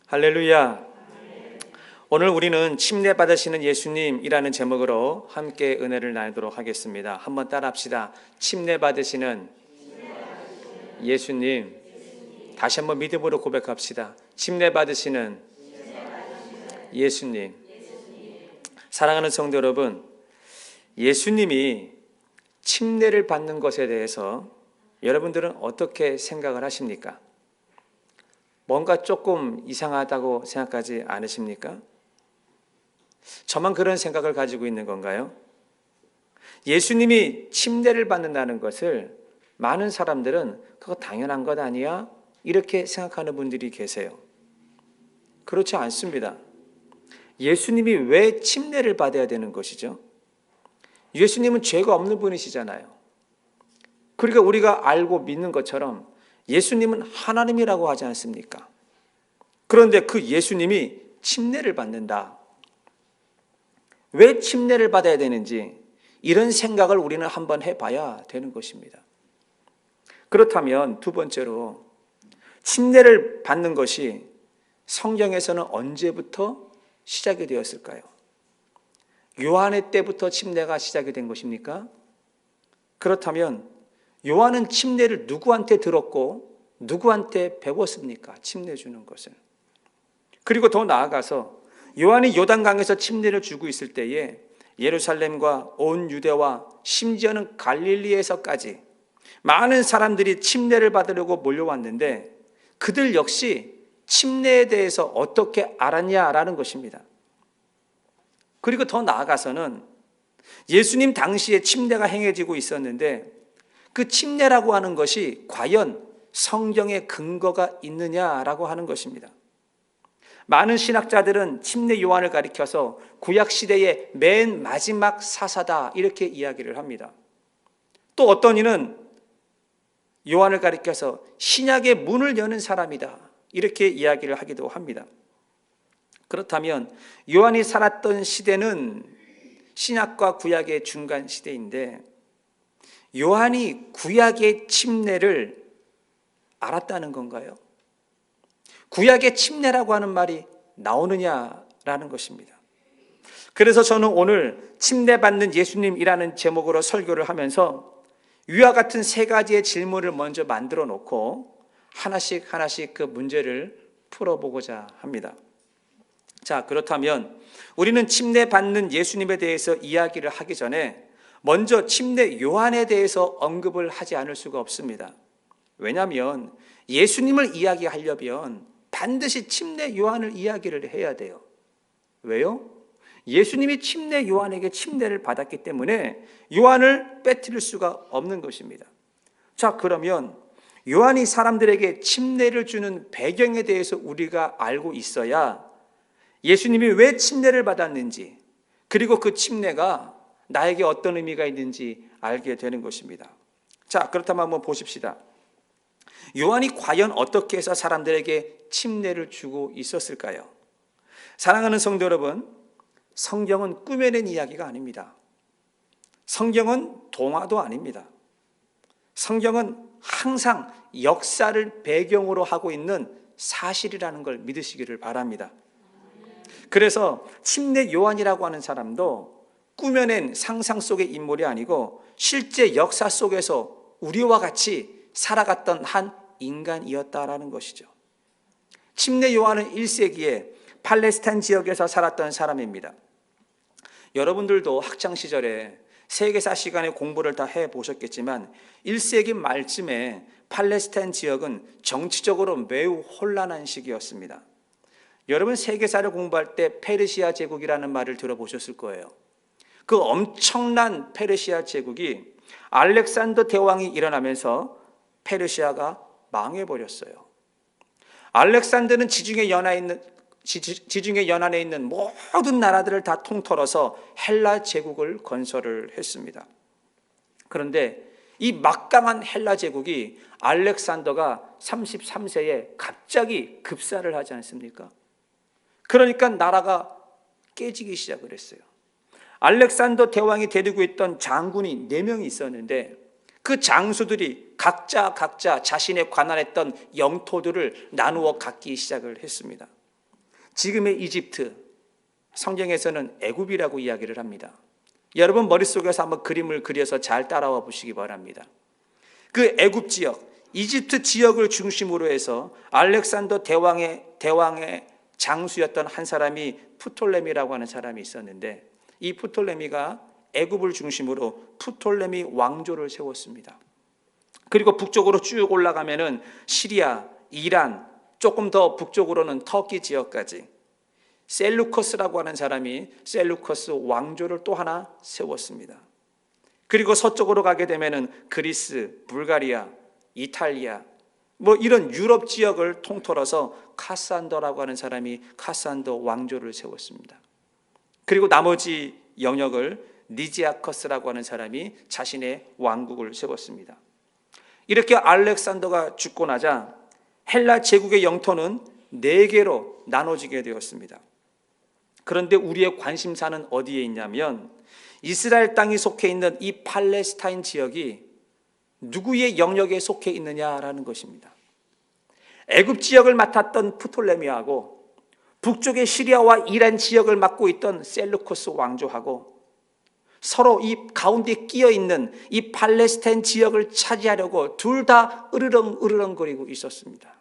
할렐루야. 오늘 우리는 침례 받으시는 예수님이라는 제목으로 함께 은혜를 나누도록 하겠습니다. 한번 따라합시다. 침례 받으시는 예수님. 다시 한번 믿음으로 고백합시다. 침례 받으시는 예수님. 사랑하는 성도 여러분, 예수님이 침례를 받는 것에 대해서 여러분들은 어떻게 생각을 하십니까? 뭔가 조금 이상하다고 생각하지 않으십니까? 저만 그런 생각을 가지고 있는 건가요? 예수님이 침례를 받는다는 것을 많은 사람들은 그거 당연한 것 아니야? 이렇게 생각하는 분들이 계세요. 그렇지 않습니다. 예수님이 왜 침례를 받아야 되는 것이죠? 예수님은 죄가 없는 분이시잖아요. 그러니까 우리가 알고 믿는 것처럼 예수님은 하나님이라고 하지 않습니까? 그런데 그 예수님이 침례를 받는다. 왜 침례를 받아야 되는지 이런 생각을 우리는 한번 해봐야 되는 것입니다. 그렇다면 두 번째로 침례를 받는 것이 성경에서는 언제부터 시작이 되었을까요? 요한의 때부터 침례가 시작이 된 것입니까? 그렇다면 요한은 침례를 누구한테 들었고 누구한테 배웠습니까? 침례 주는 것을. 그리고 더 나아가서 요한이 요단강에서 침례를 주고 있을 때에 예루살렘과 온 유대와 심지어는 갈릴리에서까지 많은 사람들이 침례를 받으려고 몰려왔는데 그들 역시 침례에 대해서 어떻게 알았냐라는 것입니다. 그리고 더 나아가서는 예수님 당시에 침례가 행해지고 있었는데 그 침례라고 하는 것이 과연 성경에 근거가 있느냐라고 하는 것입니다. 많은 신학자들은 침례 요한을 가리켜서 구약시대의 맨 마지막 사사다 이렇게 이야기를 합니다. 또 어떤 이는 요한을 가리켜서 신약의 문을 여는 사람이다 이렇게 이야기를 하기도 합니다. 그렇다면 요한이 살았던 시대는 신약과 구약의 중간 시대인데 요한이 구약의 침례를 알았다는 건가요? 구약의 침례라고 하는 말이 나오느냐라는 것입니다. 그래서 저는 오늘 침례받는 예수님이라는 제목으로 설교를 하면서 위와 같은 세 가지의 질문을 먼저 만들어 놓고 하나씩 그 문제를 풀어보고자 합니다. 자, 그렇다면 우리는 침례받는 예수님에 대해서 이야기를 하기 전에 먼저 침례 요한에 대해서 언급을 하지 않을 수가 없습니다. 왜냐하면 예수님을 이야기하려면 반드시 침례 요한을 이야기를 해야 돼요. 왜요? 예수님이 침례 요한에게 침례를 받았기 때문에 요한을 빼뜨릴 수가 없는 것입니다. 자, 그러면 요한이 사람들에게 침례를 주는 배경에 대해서 우리가 알고 있어야 예수님이 왜 침례를 받았는지 그리고 그 침례가 나에게 어떤 의미가 있는지 알게 되는 것입니다. 자, 그렇다면 한번 보십시다. 요한이 과연 어떻게 해서 사람들에게 침례를 주고 있었을까요? 사랑하는 성도 여러분, 성경은 꾸며낸 이야기가 아닙니다. 성경은 동화도 아닙니다. 성경은 항상 역사를 배경으로 하고 있는 사실이라는 걸 믿으시기를 바랍니다. 그래서 침례 요한이라고 하는 사람도 꾸며낸 상상 속의 인물이 아니고 실제 역사 속에서 우리와 같이 살아갔던 한 인간이었다라는 것이죠. 침례 요한은 1세기에 팔레스타인 지역에서 살았던 사람입니다. 여러분들도 학창시절에 세계사 시간에 공부를 다 해보셨겠지만 1세기 말쯤에 팔레스타인 지역은 정치적으로 매우 혼란한 시기였습니다. 여러분 세계사를 공부할 때 페르시아 제국이라는 말을 들어보셨을 거예요. 그 엄청난 페르시아 제국이 알렉산더 대왕이 일어나면서 페르시아가 망해버렸어요. 알렉산더는 지중해 연안에 있는 모든 나라들을 다 통틀어서 헬라 제국을 건설을 했습니다. 그런데 이 막강한 헬라 제국이 알렉산더가 33세에 갑자기 급사를 하지 않습니까? 그러니까 나라가 깨지기 시작을 했어요. 알렉산더 대왕이 데리고 있던 장군이 4명이 있었는데 그 장수들이 각자 자신의 관할했던 영토들을 나누어 갖기 시작을 했습니다. 지금의 이집트, 성경에서는 애굽이라고 이야기를 합니다. 여러분 머릿속에서 한번 그림을 그려서 잘 따라와 보시기 바랍니다. 그 애굽 지역, 이집트 지역을 중심으로 해서 알렉산더 대왕의 장수였던 한 사람이 프톨레미라고 하는 사람이 있었는데, 이 프톨레미가 애굽을 중심으로 프톨레미 왕조를 세웠습니다. 그리고 북쪽으로 쭉 올라가면은 시리아, 이란, 조금 더 북쪽으로는 터키 지역까지 셀루커스라고 하는 사람이 셀루커스 왕조를 또 하나 세웠습니다. 그리고 서쪽으로 가게 되면은 그리스, 불가리아, 이탈리아, 이런 유럽 지역을 통틀어서 카산더라고 하는 사람이 카산더 왕조를 세웠습니다. 그리고 나머지 영역을 니지아커스라고 하는 사람이 자신의 왕국을 세웠습니다. 이렇게 알렉산더가 죽고 나자 헬라 제국의 영토는 4개로 나눠지게 되었습니다. 그런데 우리의 관심사는 어디에 있냐면 이스라엘 땅이 속해 있는 이 팔레스타인 지역이 누구의 영역에 속해 있느냐라는 것입니다. 애굽 지역을 맡았던 프톨레미하고 북쪽의 시리아와 이란 지역을 맡고 있던 셀루코스 왕조하고 서로 이 가운데 끼어 있는 이 팔레스타인 지역을 차지하려고 둘 다 으르렁거리고 있었습니다.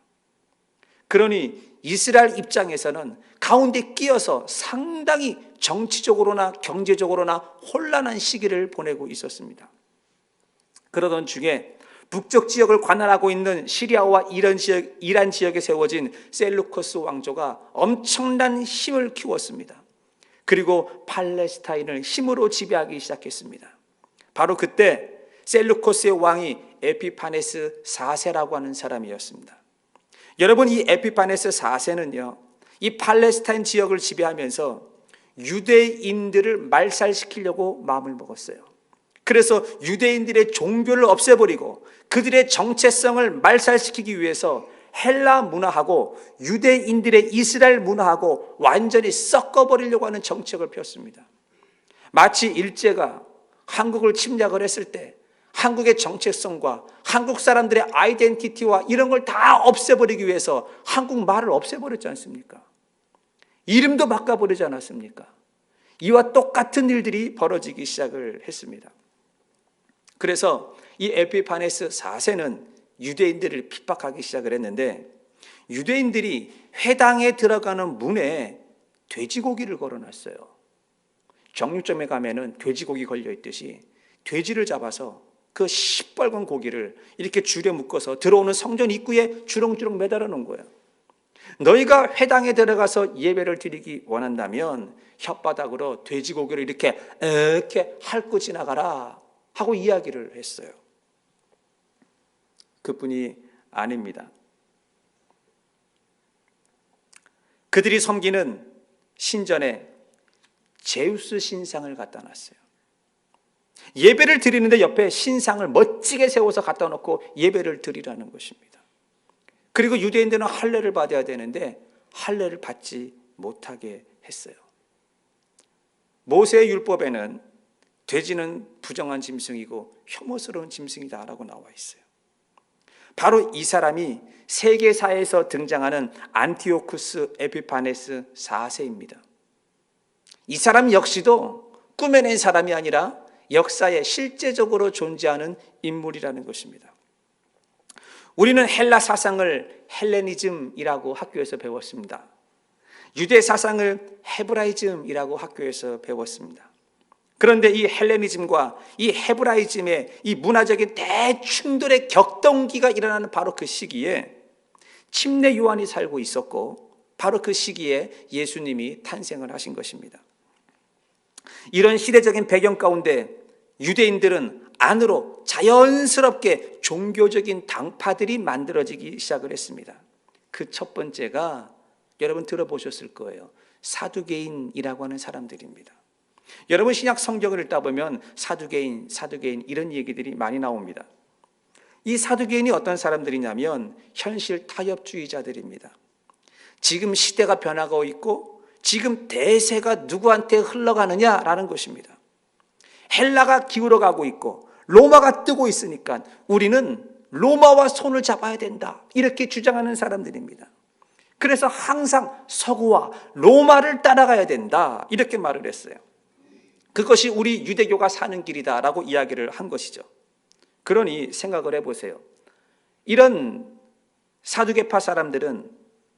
그러니 이스라엘 입장에서는 가운데 끼어서 상당히 정치적으로나 경제적으로나 혼란한 시기를 보내고 있었습니다. 그러던 중에 북쪽 지역을 관할하고 있는 시리아와 이란 지역에 세워진 셀루코스 왕조가 엄청난 힘을 키웠습니다. 그리고 팔레스타인을 힘으로 지배하기 시작했습니다. 바로 그때 셀루코스의 왕이 에피파네스 4세라고 하는 사람이었습니다. 여러분, 이 에피파네스 4세는요, 이 팔레스타인 지역을 지배하면서 유대인들을 말살시키려고 마음을 먹었어요. 그래서 유대인들의 종교를 없애버리고 그들의 정체성을 말살시키기 위해서 헬라 문화하고 유대인들의 이스라엘 문화하고 완전히 섞어버리려고 하는 정책을 폈습니다. 마치 일제가 한국을 침략을 했을 때 한국의 정체성과 한국 사람들의 아이덴티티와 이런 걸 다 없애버리기 위해서 한국말을 없애버렸지 않습니까? 이름도 바꿔버리지 않았습니까? 이와 똑같은 일들이 벌어지기 시작을 했습니다. 그래서 이 에피파네스 4세는 유대인들을 핍박하기 시작을 했는데, 유대인들이 회당에 들어가는 문에 돼지고기를 걸어놨어요. 정육점에 가면은 돼지고기 걸려있듯이 돼지를 잡아서 그 시뻘건 고기를 이렇게 줄에 묶어서 들어오는 성전 입구에 주렁주렁 매달아 놓은 거예요. 너희가 회당에 들어가서 예배를 드리기 원한다면 혓바닥으로 돼지고기를 이렇게 핥고 지나가라 하고 이야기를 했어요. 그뿐이 아닙니다. 그들이 섬기는 신전에 제우스 신상을 갖다 놨어요. 예배를 드리는데 옆에 신상을 멋지게 세워서 갖다 놓고 예배를 드리라는 것입니다. 그리고 유대인들은 할례를 받아야 되는데 할례를 받지 못하게 했어요. 모세의 율법에는 돼지는 부정한 짐승이고 혐오스러운 짐승이다라고 나와 있어요. 바로 이 사람이 세계사에서 등장하는 안티오쿠스 에피파네스 4세입니다. 이 사람 역시도 꾸며낸 사람이 아니라 역사에 실제적으로 존재하는 인물이라는 것입니다. 우리는 헬라 사상을 헬레니즘이라고 학교에서 배웠습니다. 유대 사상을 헤브라이즘이라고 학교에서 배웠습니다. 그런데 이 헬레니즘과 이 헤브라이즘의 이 문화적인 대충돌의 격동기가 일어나는 바로 그 시기에 침례 요한이 살고 있었고, 바로 그 시기에 예수님이 탄생을 하신 것입니다. 이런 시대적인 배경 가운데 유대인들은 안으로 자연스럽게 종교적인 당파들이 만들어지기 시작을 했습니다. 그 첫 번째가 여러분 들어보셨을 거예요. 사두개인이라고 하는 사람들입니다. 여러분 신약 성경을 읽다 보면 사두개인 이런 얘기들이 많이 나옵니다. 이 사두개인이 어떤 사람들이냐면 현실 타협주의자들입니다. 지금 시대가 변화가 있고 지금 대세가 누구한테 흘러가느냐라는 것입니다. 헬라가 기울어가고 있고 로마가 뜨고 있으니까 우리는 로마와 손을 잡아야 된다, 이렇게 주장하는 사람들입니다. 그래서 항상 서구와 로마를 따라가야 된다, 이렇게 말을 했어요. 그것이 우리 유대교가 사는 길이다라고 이야기를 한 것이죠. 그러니 생각을 해보세요. 이런 사두개파 사람들은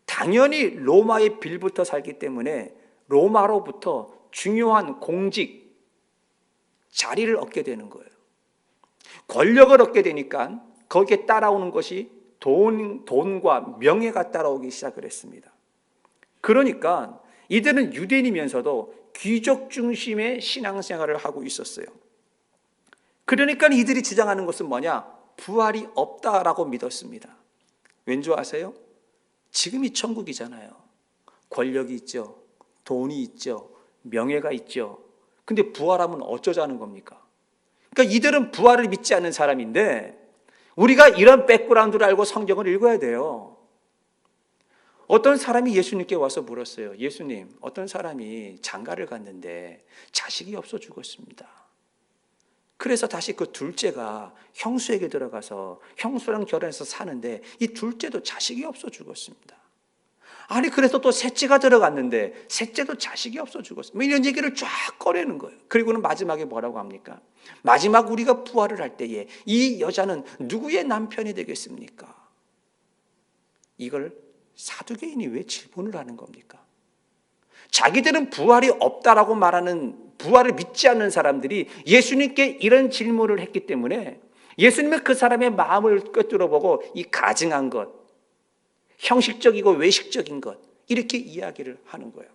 당연히 로마의 빌부터 살기 때문에 로마로부터 중요한 공직, 자리를 얻게 되는 거예요. 권력을 얻게 되니까 거기에 따라오는 것이 돈과 명예가 따라오기 시작을 했습니다. 그러니까 이들은 유대인이면서도 귀족 중심의 신앙생활을 하고 있었어요. 그러니까 이들이 주장하는 것은 뭐냐? 부활이 없다라고 믿었습니다. 왠지 아세요? 지금이 천국이잖아요. 권력이 있죠. 돈이 있죠. 명예가 있죠. 근데 부활하면 어쩌자는 겁니까? 그러니까 이들은 부활을 믿지 않는 사람인데 우리가 이런 백그라운드를 알고 성경을 읽어야 돼요. 어떤 사람이 예수님께 와서 물었어요. 예수님, 어떤 사람이 장가를 갔는데 자식이 없어 죽었습니다. 그래서 다시 그 둘째가 형수에게 들어가서 형수랑 결혼해서 사는데 이 둘째도 자식이 없어 죽었습니다. 아니 그래서 또 셋째가 들어갔는데 셋째도 자식이 없어 죽었습니다. 이런 얘기를 쫙 꺼내는 거예요. 그리고는 마지막에 뭐라고 합니까? 마지막 우리가 부활을 할 때에 이 여자는 누구의 남편이 되겠습니까? 이걸 사두개인이 왜 질문을 하는 겁니까? 자기들은 부활이 없다라고 말하는, 부활을 믿지 않는 사람들이 예수님께 이런 질문을 했기 때문에 예수님은 그 사람의 마음을 꿰뚫어보고 이 가증한 것, 형식적이고 외식적인 것, 이렇게 이야기를 하는 거예요.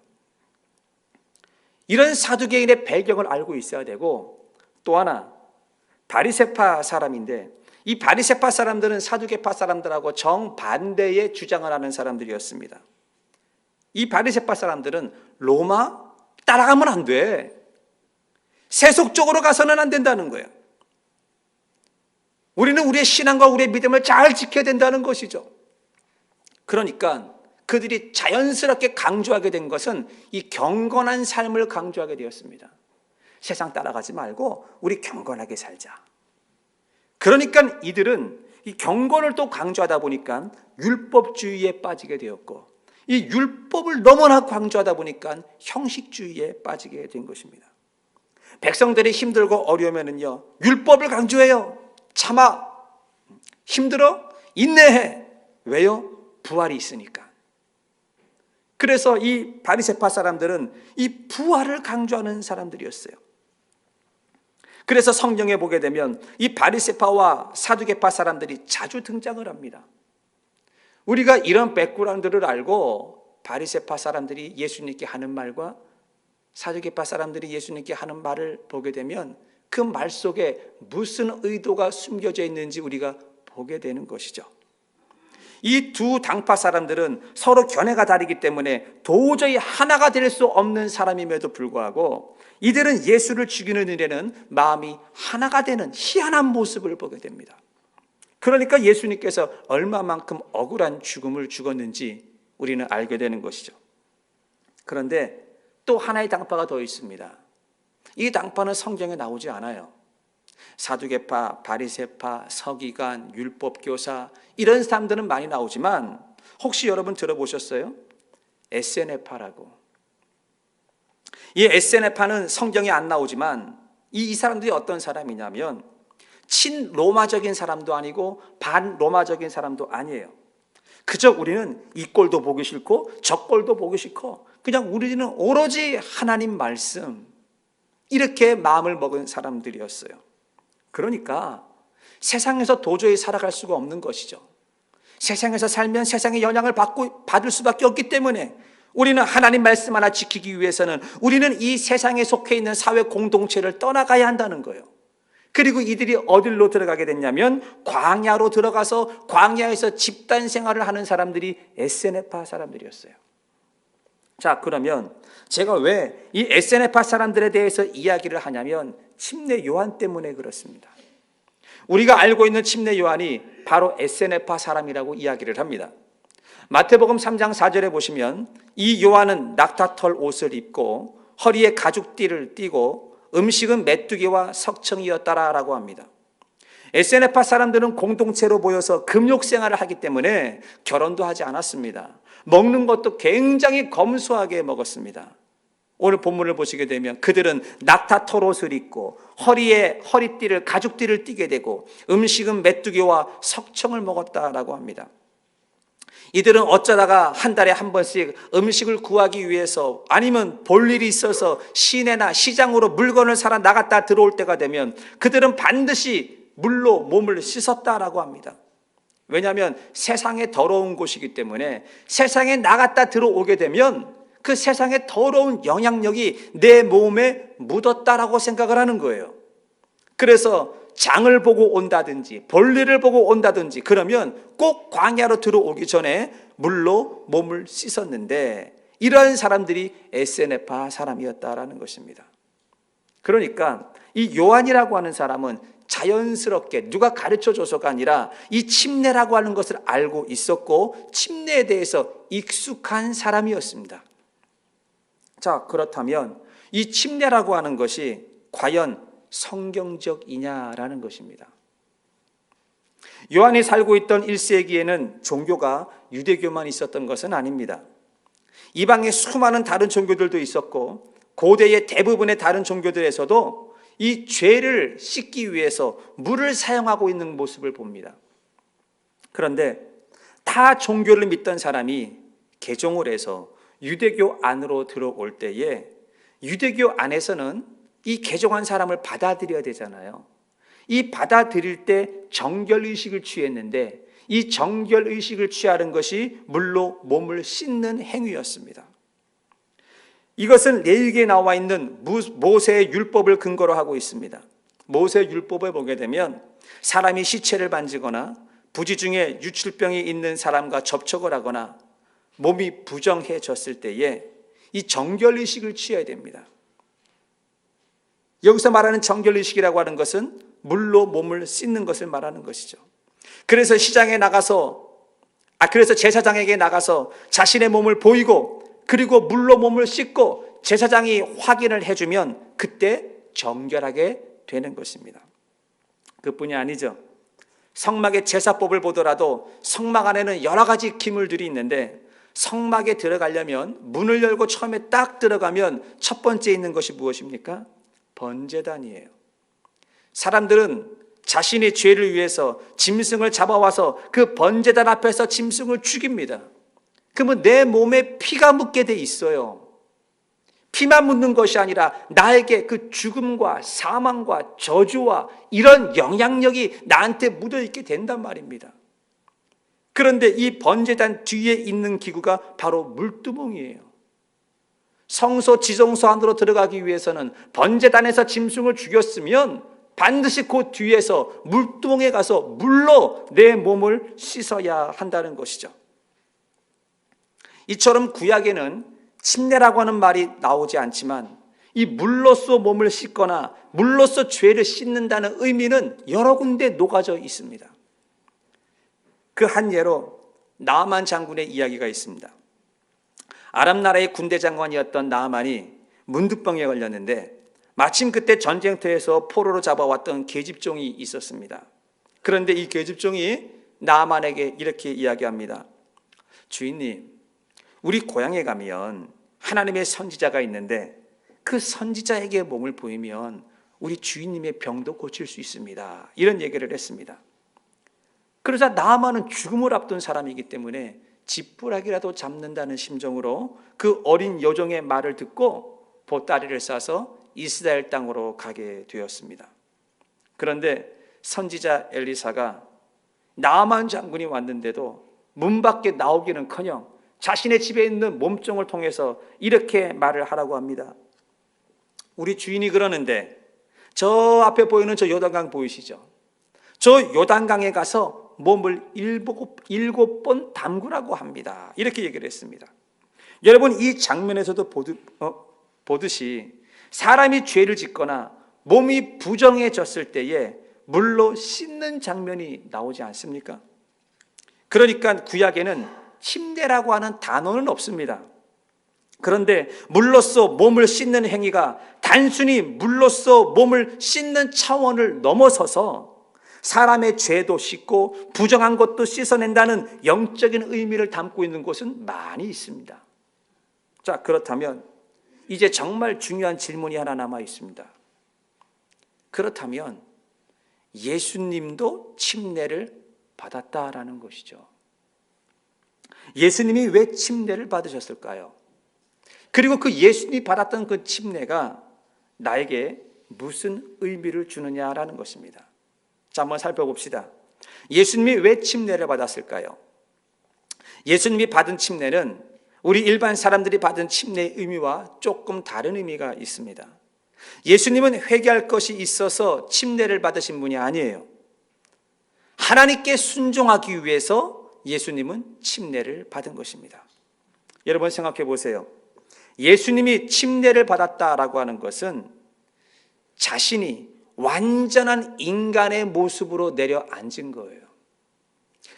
이런 사두개인의 배경을 알고 있어야 되고, 또 하나 바리새파 사람인데 이 바리새파 사람들은 사두개파 사람들하고 정반대의 주장을 하는 사람들이었습니다. 이 바리새파 사람들은 로마 따라가면 안 돼. 세속적으로 가서는 안 된다는 거예요. 우리는 우리의 신앙과 우리의 믿음을 잘 지켜야 된다는 것이죠. 그러니까 그들이 자연스럽게 강조하게 된 것은 이 경건한 삶을 강조하게 되었습니다. 세상 따라가지 말고 우리 경건하게 살자. 그러니까 이들은 이 경건을 또 강조하다 보니까 율법주의에 빠지게 되었고, 이 율법을 너무나 강조하다 보니까 형식주의에 빠지게 된 것입니다. 백성들이 힘들고 어려우면은요, 율법을 강조해요. 참아. 힘들어? 인내해. 왜요? 부활이 있으니까. 그래서 이 바리새파 사람들은 이 부활을 강조하는 사람들이었어요. 그래서 성경에 보게 되면 이 바리새파와 사두개파 사람들이 자주 등장을 합니다. 우리가 이런 백그라운드를 알고 바리새파 사람들이 예수님께 하는 말과 사두개파 사람들이 예수님께 하는 말을 보게 되면 그 말 속에 무슨 의도가 숨겨져 있는지 우리가 보게 되는 것이죠. 이 두 당파 사람들은 서로 견해가 다르기 때문에 도저히 하나가 될 수 없는 사람임에도 불구하고 이들은 예수를 죽이는 일에는 마음이 하나가 되는 희한한 모습을 보게 됩니다. 그러니까 예수님께서 얼마만큼 억울한 죽음을 죽었는지 우리는 알게 되는 것이죠. 그런데 또 하나의 당파가 더 있습니다. 이 당파는 성경에 나오지 않아요. 사두개파, 바리새파, 서기관, 율법교사, 이런 사람들은 많이 나오지만 혹시 여러분 들어보셨어요? 에세네파라고. 이 에세네파는 성경에 안 나오지만 이 사람들이 어떤 사람이냐면 친로마적인 사람도 아니고 반로마적인 사람도 아니에요. 그저 우리는 이 꼴도 보기 싫고 저 꼴도 보기 싫고 그냥 우리는 오로지 하나님 말씀, 이렇게 마음을 먹은 사람들이었어요. 그러니까 세상에서 도저히 살아갈 수가 없는 것이죠. 세상에서 살면 세상의 영향을 받을 수밖에 없기 때문에 우리는 하나님 말씀 하나 지키기 위해서는 우리는 이 세상에 속해 있는 사회 공동체를 떠나가야 한다는 거예요. 그리고 이들이 어디로 들어가게 됐냐면 광야로 들어가서 광야에서 집단 생활을 하는 사람들이 에세네파 사람들이었어요. 자, 그러면 제가 왜 이 에세네파 사람들에 대해서 이야기를 하냐면 침례 요한 때문에 그렇습니다. 우리가 알고 있는 침례 요한이 바로 에세네파 사람이라고 이야기를 합니다. 마태복음 3장 4절에 보시면 이 요한은 낙타털 옷을 입고 허리에 가죽띠를 띠고 음식은 메뚜기와 석청이었다라고 합니다. 에세네파 사람들은 공동체로 모여서 금욕 생활을 하기 때문에 결혼도 하지 않았습니다. 먹는 것도 굉장히 검소하게 먹었습니다. 오늘 본문을 보시게 되면 그들은 낙타 털옷을 입고 허리에 허리띠를 가죽띠를 띠게 되고 음식은 메뚜기와 석청을 먹었다라고 합니다. 이들은 어쩌다가 한 달에 한 번씩 음식을 구하기 위해서 아니면 볼 일이 있어서 시내나 시장으로 물건을 사러 나갔다 들어올 때가 되면 그들은 반드시 물로 몸을 씻었다라고 합니다. 왜냐하면 세상에 더러운 곳이기 때문에 세상에 나갔다 들어오게 되면 그 세상의 더러운 영향력이 내 몸에 묻었다라고 생각을 하는 거예요. 그래서 장을 보고 온다든지 볼일을 보고 온다든지 그러면 꼭 광야로 들어오기 전에 물로 몸을 씻었는데 이러한 사람들이 에세네파 사람이었다라는 것입니다. 그러니까 이 요한이라고 하는 사람은 자연스럽게 누가 가르쳐줘서가 아니라 이 침례라고 하는 것을 알고 있었고 침례에 대해서 익숙한 사람이었습니다. 자, 그렇다면 이 침례라고 하는 것이 과연 성경적이냐라는 것입니다. 요한이 살고 있던 1세기에는 종교가 유대교만 있었던 것은 아닙니다. 이방에 수많은 다른 종교들도 있었고 고대의 대부분의 다른 종교들에서도 이 죄를 씻기 위해서 물을 사용하고 있는 모습을 봅니다. 그런데 타 종교를 믿던 사람이 개종을 해서 유대교 안으로 들어올 때에 유대교 안에서는 이 개종한 사람을 받아들여야 되잖아요. 이 받아들일 때 정결의식을 취했는데 이 정결의식을 취하는 것이 물로 몸을 씻는 행위였습니다. 이것은 레위기에 나와 있는 모세의 율법을 근거로 하고 있습니다. 모세의 율법을 보게 되면 사람이 시체를 만지거나 부지 중에 유출병이 있는 사람과 접촉을 하거나 몸이 부정해졌을 때에 이 정결의식을 취해야 됩니다. 여기서 말하는 정결의식이라고 하는 것은 물로 몸을 씻는 것을 말하는 것이죠. 그래서 그래서 제사장에게 나가서 자신의 몸을 보이고 그리고 물로 몸을 씻고 제사장이 확인을 해주면 그때 정결하게 되는 것입니다. 그뿐이 아니죠. 성막의 제사법을 보더라도 성막 안에는 여러 가지 기물들이 있는데 성막에 들어가려면 문을 열고 처음에 딱 들어가면 첫 번째 있는 것이 무엇입니까? 번제단이에요. 사람들은 자신의 죄를 위해서 짐승을 잡아와서 그 번제단 앞에서 짐승을 죽입니다. 그러면 내 몸에 피가 묻게 돼 있어요. 피만 묻는 것이 아니라 나에게 그 죽음과 사망과 저주와 이런 영향력이 나한테 묻어 있게 된단 말입니다. 그런데 이 번제단 뒤에 있는 기구가 바로 물두멍이에요. 성소 지성소 안으로 들어가기 위해서는 번제단에서 짐승을 죽였으면 반드시 그 뒤에서 물두멍에 가서 물로 내 몸을 씻어야 한다는 것이죠. 이처럼 구약에는 침례라고 하는 말이 나오지 않지만 이 물로써 몸을 씻거나 물로써 죄를 씻는다는 의미는 여러 군데 녹아져 있습니다. 그 한 예로 나아만 장군의 이야기가 있습니다. 아람 나라의 군대 장관이었던 나아만이 문득병에 걸렸는데 마침 그때 전쟁터에서 포로로 잡아왔던 계집종이 있었습니다. 그런데 이 계집종이 나아만에게 이렇게 이야기합니다. 주인님, 우리 고향에 가면 하나님의 선지자가 있는데 그 선지자에게 몸을 보이면 우리 주인님의 병도 고칠 수 있습니다. 이런 얘기를 했습니다. 그러자 나아만은 죽음을 앞둔 사람이기 때문에 지푸라기라도 잡는다는 심정으로 그 어린 여종의 말을 듣고 보따리를 싸서 이스라엘 땅으로 가게 되었습니다. 그런데 선지자 엘리사가 나아만 장군이 왔는데도 문 밖에 나오기는커녕 자신의 집에 있는 몸종을 통해서 이렇게 말을 하라고 합니다. 우리 주인이 그러는데 저 앞에 보이는 저 요단강 보이시죠? 저 요단강에 가서 몸을 7번 담그라고 합니다. 이렇게 얘기를 했습니다. 여러분, 이 장면에서도 보듯이 사람이 죄를 짓거나 몸이 부정해졌을 때에 물로 씻는 장면이 나오지 않습니까? 그러니까 구약에는 침례라고 하는 단어는 없습니다. 그런데 물로써 몸을 씻는 행위가 단순히 물로써 몸을 씻는 차원을 넘어서서 사람의 죄도 씻고 부정한 것도 씻어낸다는 영적인 의미를 담고 있는 곳은 많이 있습니다. 자, 그렇다면 이제 정말 중요한 질문이 하나 남아 있습니다. 그렇다면 예수님도 침례를 받았다라는 것이죠. 예수님이 왜 침례를 받으셨을까요? 그리고 그 예수님이 받았던 그 침례가 나에게 무슨 의미를 주느냐라는 것입니다. 자, 한번 살펴봅시다. 예수님이 왜 침례를 받았을까요? 예수님이 받은 침례는 우리 일반 사람들이 받은 침례의 의미와 조금 다른 의미가 있습니다. 예수님은 회개할 것이 있어서 침례를 받으신 분이 아니에요. 하나님께 순종하기 위해서 예수님은 침례를 받은 것입니다. 여러분 생각해 보세요. 예수님이 침례를 받았다라고 하는 것은 자신이 완전한 인간의 모습으로 내려앉은 거예요.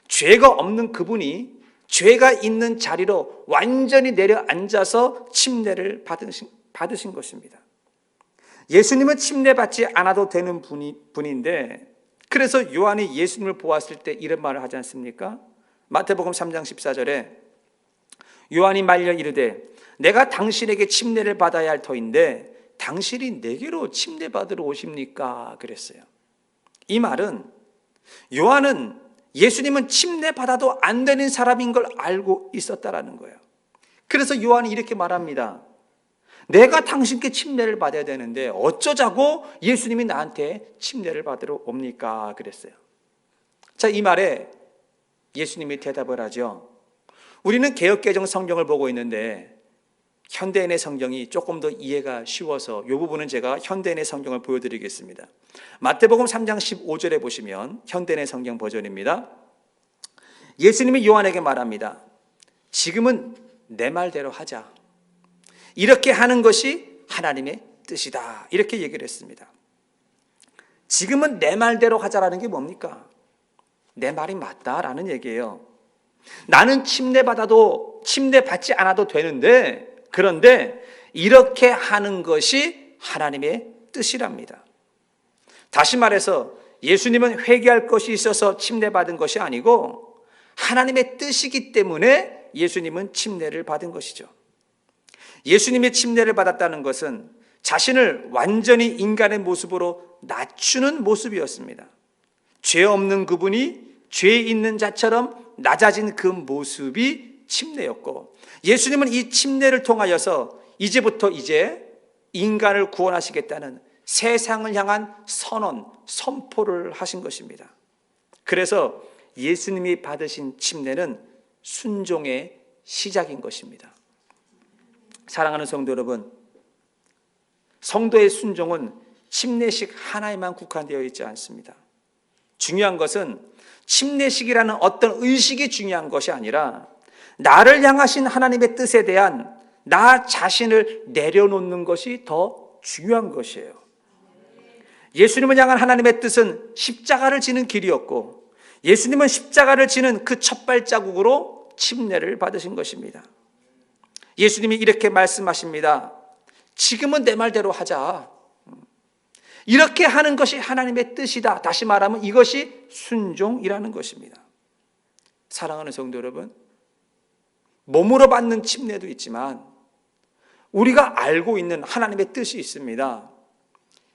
죄가 없는 그분이 죄가 있는 자리로 완전히 내려앉아서 침례를 받으신 것입니다. 예수님은 침례받지 않아도 되는 분인데, 그래서 요한이 예수님을 보았을 때 이런 말을 하지 않습니까? 마태복음 3장 14절에 요한이 말려 이르되 내가 당신에게 침례를 받아야 할 터인데 당신이 내게로 침례 받으러 오십니까? 그랬어요. 이 말은 요한은 예수님은 침례 받아도 안 되는 사람인 걸 알고 있었다라는 거예요. 그래서 요한이 이렇게 말합니다. 내가 당신께 침례를 받아야 되는데 어쩌자고 예수님이 나한테 침례를 받으러 옵니까? 그랬어요. 자, 이 말에 예수님이 대답을 하죠. 우리는 개역개정 성경을 보고 있는데 현대인의 성경이 조금 더 이해가 쉬워서 이 부분은 제가 현대인의 성경을 보여드리겠습니다. 마태복음 3장 15절에 보시면 현대인의 성경 버전입니다. 예수님이 요한에게 말합니다. 지금은 내 말대로 하자. 이렇게 하는 것이 하나님의 뜻이다. 이렇게 얘기를 했습니다. 지금은 내 말대로 하자라는 게 뭡니까? 내 말이 맞다라는 얘기예요. 나는 침례 받지 않아도 되는데, 그런데 이렇게 하는 것이 하나님의 뜻이랍니다. 다시 말해서 예수님은 회개할 것이 있어서 침례 받은 것이 아니고 하나님의 뜻이기 때문에 예수님은 침례를 받은 것이죠. 예수님이 침례를 받았다는 것은 자신을 완전히 인간의 모습으로 낮추는 모습이었습니다. 죄 없는 그분이 죄 있는 자처럼 낮아진 그 모습이 침례였고, 예수님은 이 침례를 통하여서 이제부터 인간을 구원하시겠다는 세상을 향한 선포를 하신 것입니다. 그래서 예수님이 받으신 침례는 순종의 시작인 것입니다. 사랑하는 성도 여러분, 성도의 순종은 침례식 하나에만 국한되어 있지 않습니다. 중요한 것은 침례식이라는 어떤 의식이 중요한 것이 아니라 나를 향하신 하나님의 뜻에 대한 나 자신을 내려놓는 것이 더 중요한 것이에요. 예수님을 향한 하나님의 뜻은 십자가를 지는 길이었고, 예수님은 십자가를 지는 그 첫 발자국으로 침례를 받으신 것입니다. 예수님이 이렇게 말씀하십니다. 지금은 내 말대로 하자. 이렇게 하는 것이 하나님의 뜻이다. 다시 말하면 이것이 순종이라는 것입니다. 사랑하는 성도 여러분, 몸으로 받는 침례도 있지만 우리가 알고 있는 하나님의 뜻이 있습니다.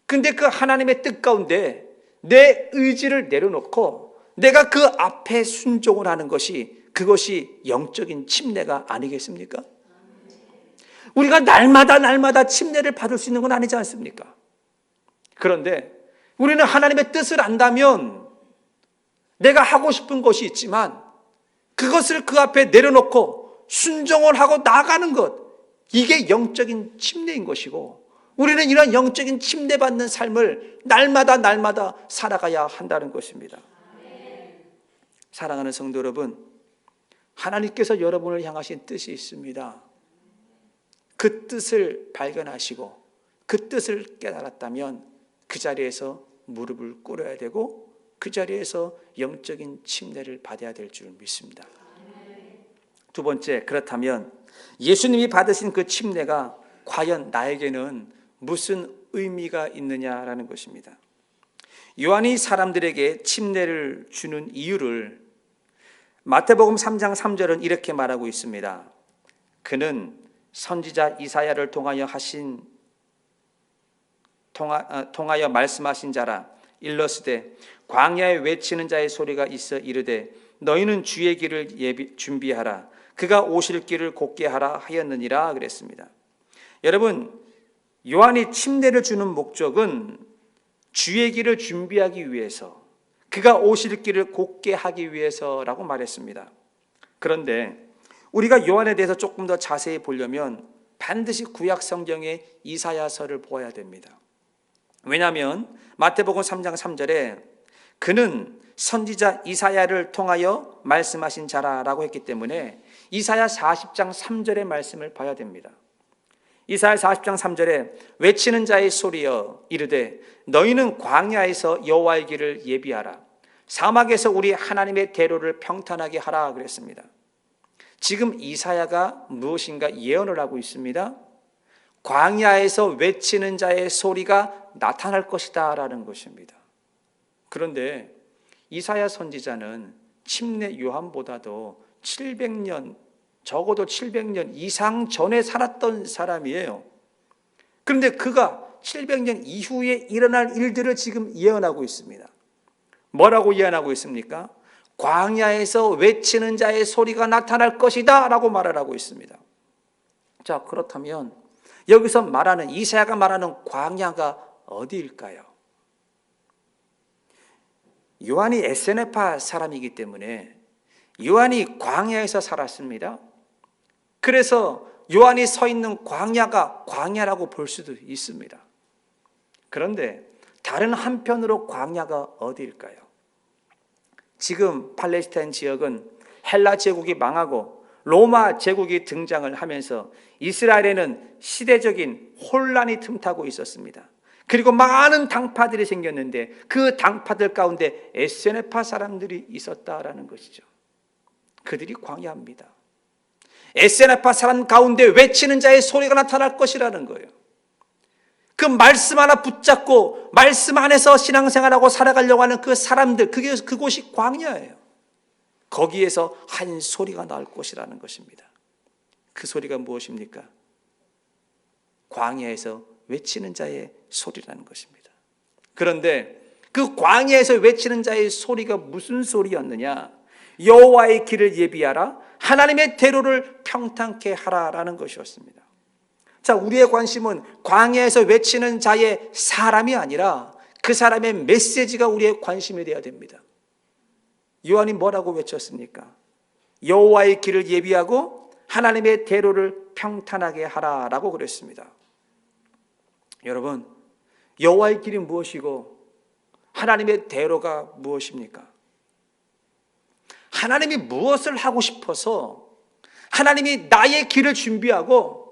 근데 그 하나님의 뜻 가운데 내 의지를 내려놓고 내가 그 앞에 순종을 하는 것이, 그것이 영적인 침례가 아니겠습니까? 우리가 날마다 침례를 받을 수 있는 건 아니지 않습니까? 그런데 우리는 하나님의 뜻을 안다면 내가 하고 싶은 것이 있지만 그것을 그 앞에 내려놓고 순종을 하고 나가는 것, 이게 영적인 침례인 것이고, 우리는 이런 영적인 침례받는 삶을 날마다 살아가야 한다는 것입니다. 사랑하는 성도 여러분, 하나님께서 여러분을 향하신 뜻이 있습니다. 그 뜻을 발견하시고 그 뜻을 깨달았다면 그 자리에서 무릎을 꿇어야 되고 그 자리에서 영적인 침례를 받아야 될 줄 믿습니다. 두 번째, 그렇다면 예수님이 받으신 그 침례가 과연 나에게는 무슨 의미가 있느냐라는 것입니다. 요한이 사람들에게 침례를 주는 이유를 마태복음 3장 3절은 이렇게 말하고 있습니다. 그는 선지자 이사야를 통하여 말씀하신 자라. 일러스되 광야에 외치는 자의 소리가 있어 이르되 너희는 주의 길을 준비하라. 그가 오실 길을 곧게 하라 하였느니라 그랬습니다. 여러분, 요한이 침례를 주는 목적은 주의 길을 준비하기 위해서, 그가 오실 길을 곧게 하기 위해서라고 말했습니다. 그런데 우리가 요한에 대해서 조금 더 자세히 보려면 반드시 구약 성경의 이사야서를 보아야 됩니다. 왜냐하면 마태복음 3장 3절에 그는 선지자 이사야를 통하여 말씀하신 자라라고 했기 때문에 이사야 40장 3절의 말씀을 봐야 됩니다. 이사야 40장 3절에 외치는 자의 소리여 이르되 너희는 광야에서 여호와의 길을 예비하라. 사막에서 우리 하나님의 대로를 평탄하게 하라 그랬습니다. 지금 이사야가 무엇인가 예언을 하고 있습니다. 광야에서 외치는 자의 소리가 나타날 것이다 라는 것입니다. 그런데 이사야 선지자는 침례 요한보다도 700년, 적어도 700년 이상 전에 살았던 사람이에요. 그런데 그가 700년 이후에 일어날 일들을 지금 예언하고 있습니다. 뭐라고 예언하고 있습니까? 광야에서 외치는 자의 소리가 나타날 것이다 라고 말을 하고 있습니다. 자, 그렇다면 여기서 말하는, 이사야가 말하는 광야가 어디일까요? 요한이 에세네파 사람이기 때문에 요한이 광야에서 살았습니다. 그래서 요한이 서 있는 광야가 광야라고 볼 수도 있습니다. 그런데 다른 한편으로 광야가 어디일까요? 지금 팔레스타인 지역은 헬라 제국이 망하고 로마 제국이 등장을 하면서 이스라엘에는 시대적인 혼란이 틈타고 있었습니다. 그리고 많은 당파들이 생겼는데 그 당파들 가운데 에세네파 사람들이 있었다라는 것이죠. 그들이 광야입니다. 에세네파 사람 가운데 외치는 자의 소리가 나타날 것이라는 거예요. 그 말씀 하나 붙잡고 말씀 안에서 신앙생활하고 살아가려고 하는 그 사람들, 그곳이 광야예요. 거기에서 한 소리가 나올 것이라는 것입니다. 그 소리가 무엇입니까? 광야에서 외치는 자의 소리라는 것입니다. 그런데 그 광야에서 외치는 자의 소리가 무슨 소리였느냐? 여호와의 길을 예비하라, 하나님의 대로를 평탄케 하라라는 것이었습니다. 자, 우리의 관심은 광야에서 외치는 자의 사람이 아니라 그 사람의 메시지가 우리의 관심이 되어야 됩니다. 요한이 뭐라고 외쳤습니까? 여호와의 길을 예비하고 하나님의 대로를 평탄하게 하라라고 그랬습니다. 여러분, 여호와의 길이 무엇이고 하나님의 대로가 무엇입니까? 하나님이 무엇을 하고 싶어서 하나님이 나의 길을 준비하고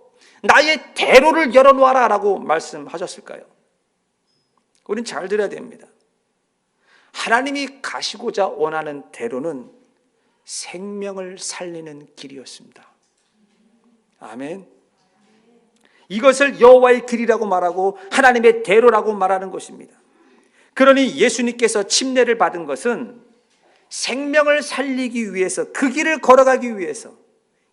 나의 대로를 열어놓아라 라고 말씀하셨을까요? 우린 잘 들어야 됩니다. 하나님이 가시고자 원하는 대로는 생명을 살리는 길이었습니다. 아멘. 이것을 여호와의 길이라고 말하고 하나님의 대로라고 말하는 것입니다. 그러니 예수님께서 침례를 받은 것은 생명을 살리기 위해서, 그 길을 걸어가기 위해서,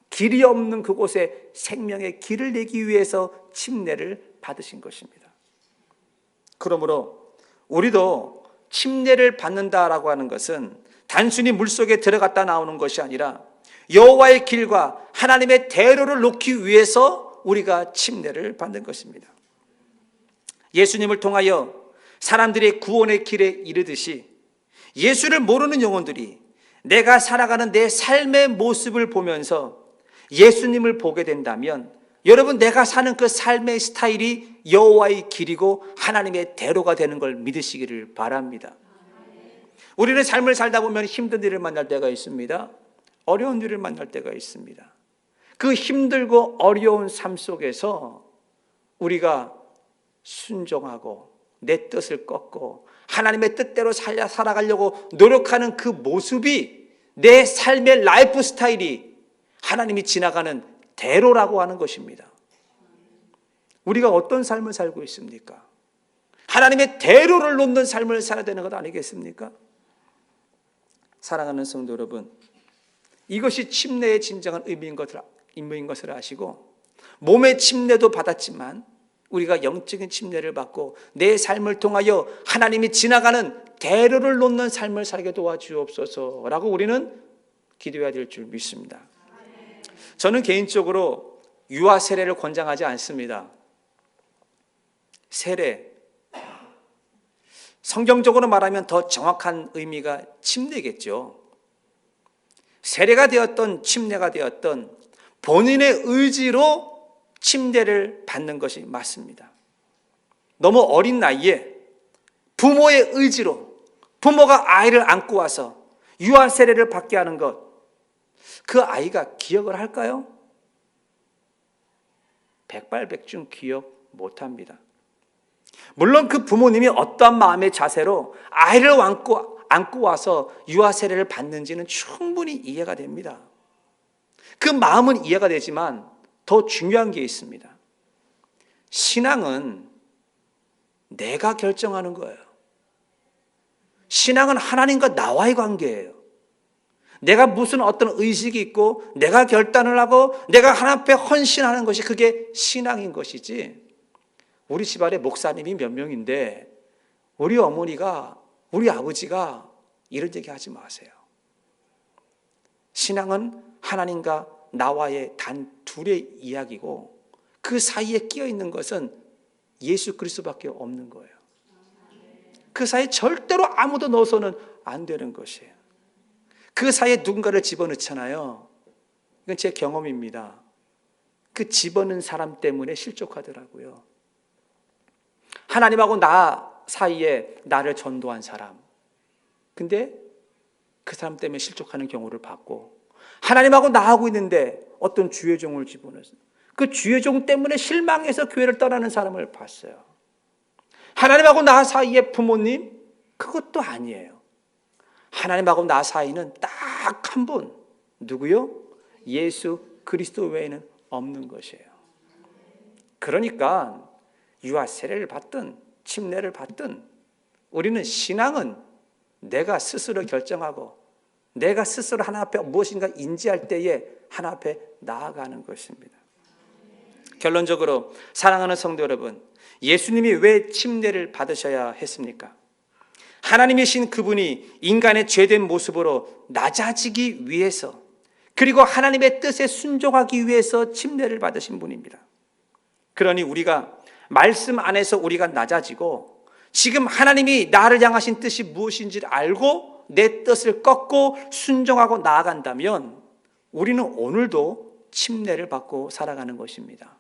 길이 없는 그곳에 생명의 길을 내기 위해서 침례를 받으신 것입니다. 그러므로 우리도 침례를 받는다라고 하는 것은 단순히 물속에 들어갔다 나오는 것이 아니라 여호와의 길과 하나님의 대로를 놓기 위해서 우리가 침례를 받는 것입니다. 예수님을 통하여 사람들이 구원의 길에 이르듯이 예수를 모르는 영혼들이 내가 살아가는 내 삶의 모습을 보면서 예수님을 보게 된다면 여러분, 내가 사는 그 삶의 스타일이 여호와의 길이고 하나님의 대로가 되는 걸 믿으시기를 바랍니다. 우리는 삶을 살다 보면 힘든 일을 만날 때가 있습니다. 어려운 일을 만날 때가 있습니다. 그 힘들고 어려운 삶 속에서 우리가 순종하고 내 뜻을 꺾고 하나님의 뜻대로 살아가려고 노력하는 그 모습이 내 삶의 라이프 스타일이 하나님이 지나가는 대로라고 하는 것입니다. 우리가 어떤 삶을 살고 있습니까? 하나님의 대로를 놓는 삶을 살아야 되는 것 아니겠습니까? 사랑하는 성도 여러분, 이것이 침례의 진정한 의미인 것을 아시고, 몸의 침례도 받았지만 우리가 영적인 침례를 받고 내 삶을 통하여 하나님이 지나가는 대로를 놓는 삶을 살게 도와주옵소서라고 우리는 기도해야 될 줄 믿습니다. 저는 개인적으로 유아 세례를 권장하지 않습니다. 세례, 성경적으로 말하면 더 정확한 의미가 침례겠죠. 세례가 되었던 침례가 되었던 본인의 의지로 침례를 받는 것이 맞습니다. 너무 어린 나이에 부모의 의지로 부모가 아이를 안고 와서 유아 세례를 받게 하는 것, 그 아이가 기억을 할까요? 백발백중 기억 못합니다. 물론 그 부모님이 어떠한 마음의 자세로 아이를 안고 와서 유아 세례를 받는지는 충분히 이해가 됩니다. 그 마음은 이해가 되지만 더 중요한 게 있습니다. 신앙은 내가 결정하는 거예요. 신앙은 하나님과 나와의 관계예요. 내가 무슨 어떤 의식이 있고 내가 결단을 하고 내가 하나님 앞에 헌신하는 것이 그게 신앙인 것이지, 우리 집안에 목사님이 몇 명인데 우리 어머니가 우리 아버지가 이런 얘기 하지 마세요. 신앙은 하나님과 나와의 단 둘의 이야기고 그 사이에 끼어 있는 것은 예수 그리스도밖에 없는 거예요. 그 사이에 절대로 아무도 넣어서는 안 되는 것이에요. 그 사이에 누군가를 집어넣잖아요. 이건 제 경험입니다. 그 집어넣은 사람 때문에 실족하더라고요. 하나님하고 나 사이에 나를 전도한 사람, 근데 그 사람 때문에 실족하는 경우를 봤고, 하나님하고 나하고 있는데 어떤 주의 종을 집어넣어서 그 주의 종 때문에 실망해서 교회를 떠나는 사람을 봤어요. 하나님하고 나 사이에 부모님, 그것도 아니에요. 하나님하고 나 사이는 딱 한 분, 누구요? 예수 그리스도 외에는 없는 것이에요. 그러니까 유아 세례를 받든 침례를 받든 우리는 신앙은 내가 스스로 결정하고 내가 스스로 하나님 앞에 무엇인가 인지할 때에 하나님 앞에 나아가는 것입니다. 결론적으로 사랑하는 성도 여러분, 예수님이 왜 침례를 받으셔야 했습니까? 하나님이신 그분이 인간의 죄된 모습으로 낮아지기 위해서, 그리고 하나님의 뜻에 순종하기 위해서 침례를 받으신 분입니다. 그러니 우리가 말씀 안에서 우리가 낮아지고 지금 하나님이 나를 향하신 뜻이 무엇인지를 알고 내 뜻을 꺾고 순종하고 나아간다면 우리는 오늘도 침례를 받고 살아가는 것입니다.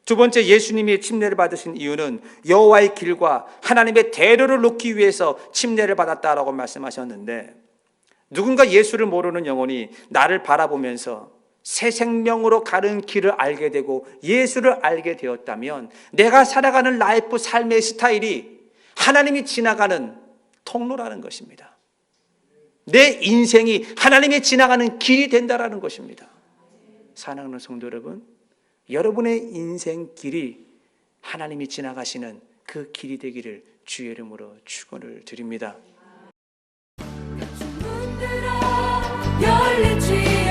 두 번째, 예수님이 침례를 받으신 이유는 여호와의 길과 하나님의 대로를 놓기 위해서 침례를 받았다라고 말씀하셨는데, 누군가 예수를 모르는 영혼이 나를 바라보면서 새 생명으로 가는 길을 알게 되고 예수를 알게 되었다면 내가 살아가는 라이프 삶의 스타일이 하나님이 지나가는 통로라는 것입니다. 내 인생이 하나님이 지나가는 길이 된다라는 것입니다. 사랑하는 성도 여러분, 여러분의 인생 길이 하나님이 지나가시는 그 길이 되기를 주의 이름으로 축원을 드립니다. 문 들어 열리지